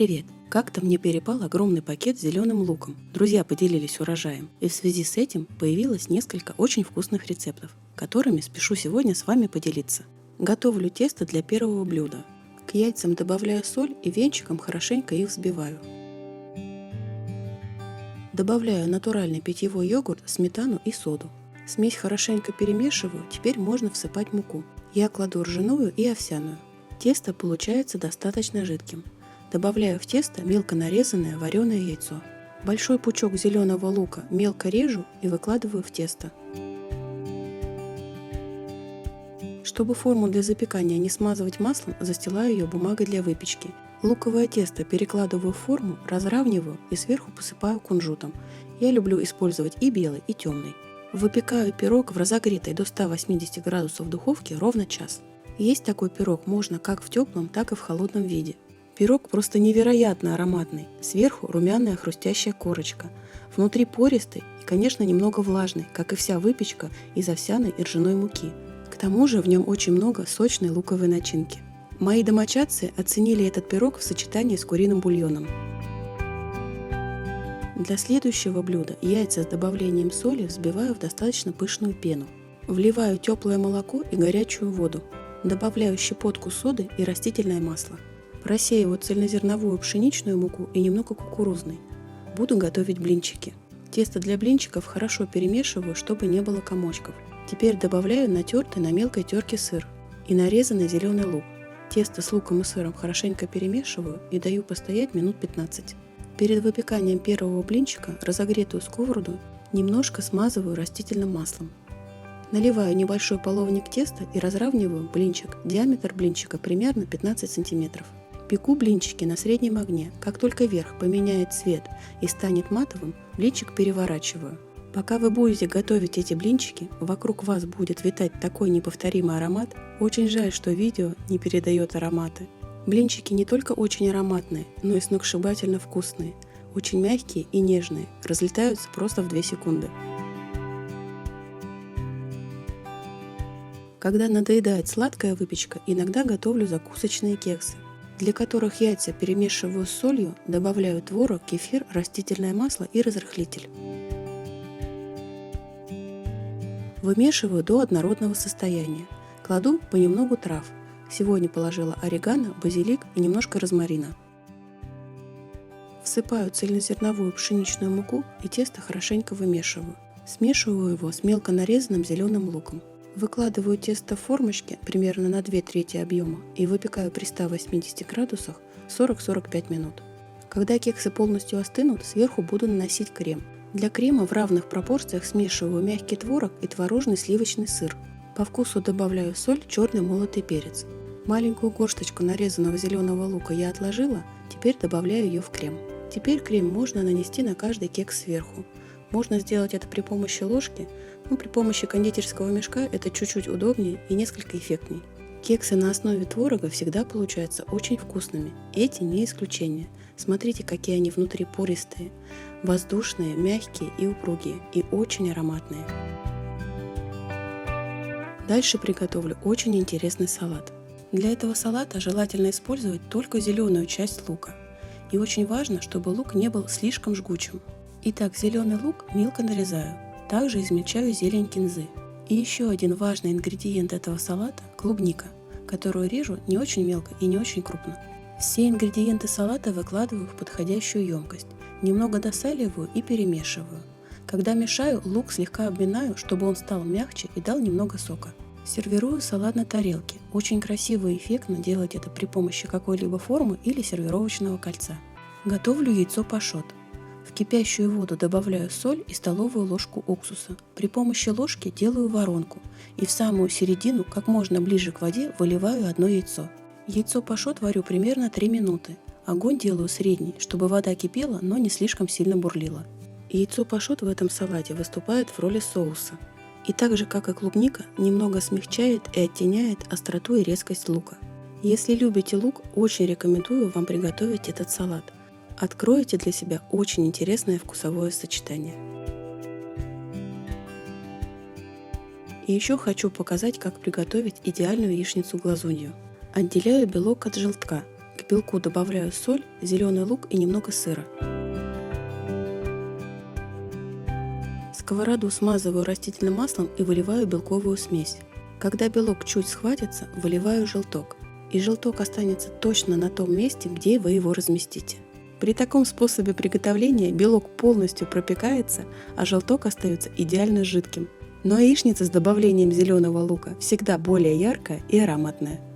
Привет! Как-то мне перепал огромный пакет с зеленым луком. Друзья поделились урожаем. И в связи с этим появилось несколько очень вкусных рецептов, которыми спешу сегодня с вами поделиться. Готовлю тесто для первого блюда. К яйцам добавляю соль и венчиком хорошенько их взбиваю. Добавляю натуральный питьевой йогурт, сметану и соду. Смесь хорошенько перемешиваю, теперь можно всыпать муку. Я кладу ржаную и овсяную. Тесто получается достаточно жидким. Добавляю в тесто мелко нарезанное вареное яйцо. Большой пучок зеленого лука мелко режу и выкладываю в тесто. Чтобы форму для запекания не смазывать маслом, застилаю ее бумагой для выпечки. Луковое тесто перекладываю в форму, разравниваю и сверху посыпаю кунжутом. Я люблю использовать и белый, и темный. Выпекаю пирог в разогретой до 180 градусов духовке ровно час. Есть такой пирог можно как в теплом, так и в холодном виде. Пирог просто невероятно ароматный. Сверху румяная хрустящая корочка. Внутри пористый и, конечно, немного влажный, как и вся выпечка из овсяной и ржаной муки. К тому же в нем очень много сочной луковой начинки. Мои домочадцы оценили этот пирог в сочетании с куриным бульоном. Для следующего блюда яйца с добавлением соли взбиваю в достаточно пышную пену. Вливаю теплое молоко и горячую воду. Добавляю щепотку соды и растительное масло. Просеиваю цельнозерновую пшеничную муку и немного кукурузной. Буду готовить блинчики. Тесто для блинчиков хорошо перемешиваю, чтобы не было комочков. Теперь добавляю натертый на мелкой терке сыр и нарезанный зеленый лук. Тесто с луком и сыром хорошенько перемешиваю и даю постоять минут 15. Перед выпеканием первого блинчика разогретую сковороду немножко смазываю растительным маслом. Наливаю небольшой половник теста и разравниваю блинчик. Диаметр блинчика примерно 15 см. Пеку блинчики на среднем огне. Как только верх поменяет цвет и станет матовым, блинчик переворачиваю. Пока вы будете готовить эти блинчики, вокруг вас будет витать такой неповторимый аромат. Очень жаль, что видео не передает ароматы. Блинчики не только очень ароматные, но и сногсшибательно вкусные. Очень мягкие и нежные, разлетаются просто в 2 секунды. Когда надоедает сладкая выпечка, иногда готовлю закусочные кексы, для которых яйца перемешиваю с солью, добавляю творог, кефир, растительное масло и разрыхлитель. Вымешиваю до однородного состояния. Кладу понемногу трав. Сегодня положила орегано, базилик и немножко розмарина. Всыпаю цельнозерновую пшеничную муку и тесто хорошенько вымешиваю. Смешиваю его с мелко нарезанным зеленым луком. Выкладываю тесто в формочке примерно на 2/3 объема и выпекаю при 180 градусах 40-45 минут. Когда кексы полностью остынут, сверху буду наносить крем. Для крема в равных пропорциях смешиваю мягкий творог и творожный сливочный сыр. По вкусу добавляю соль, черный молотый перец. Маленькую горсточку нарезанного зеленого лука я отложила, теперь добавляю ее в крем. Теперь крем можно нанести на каждый кекс сверху. Можно сделать это при помощи ложки, но при помощи кондитерского мешка это чуть-чуть удобнее и несколько эффектней. Кексы на основе творога всегда получаются очень вкусными. Эти не исключение. Смотрите, какие они внутри пористые, воздушные, мягкие и упругие, и очень ароматные. Дальше приготовлю очень интересный салат. Для этого салата желательно использовать только зеленую часть лука. И очень важно, чтобы лук не был слишком жгучим. Итак, зеленый лук мелко нарезаю. Также измельчаю зелень кинзы. И еще один важный ингредиент этого салата – клубника, которую режу не очень мелко и не очень крупно. Все ингредиенты салата выкладываю в подходящую емкость. Немного досаливаю и перемешиваю. Когда мешаю, лук слегка обминаю, чтобы он стал мягче и дал немного сока. Сервирую салат на тарелке. Очень красиво и эффектно делать это при помощи какой-либо формы или сервировочного кольца. Готовлю яйцо пашот. В кипящую воду добавляю соль и столовую ложку уксуса. При помощи ложки делаю воронку и в самую середину, как можно ближе к воде, выливаю одно яйцо. Яйцо пашот варю примерно 3 минуты. Огонь делаю средний, чтобы вода кипела, но не слишком сильно бурлила. Яйцо пашот в этом салате выступает в роли соуса. И так же, как и клубника, немного смягчает и оттеняет остроту и резкость лука. Если любите лук, очень рекомендую вам приготовить этот салат. Откроете для себя очень интересное вкусовое сочетание. И еще хочу показать, как приготовить идеальную яичницу-глазунью. Отделяю белок от желтка. К белку добавляю соль, зеленый лук и немного сыра. Сковороду смазываю растительным маслом и выливаю белковую смесь. Когда белок чуть схватится, выливаю желток. И желток останется точно на том месте, где вы его разместите. При таком способе приготовления белок полностью пропекается, а желток остается идеально жидким. Но яичница с добавлением зеленого лука всегда более яркая и ароматная.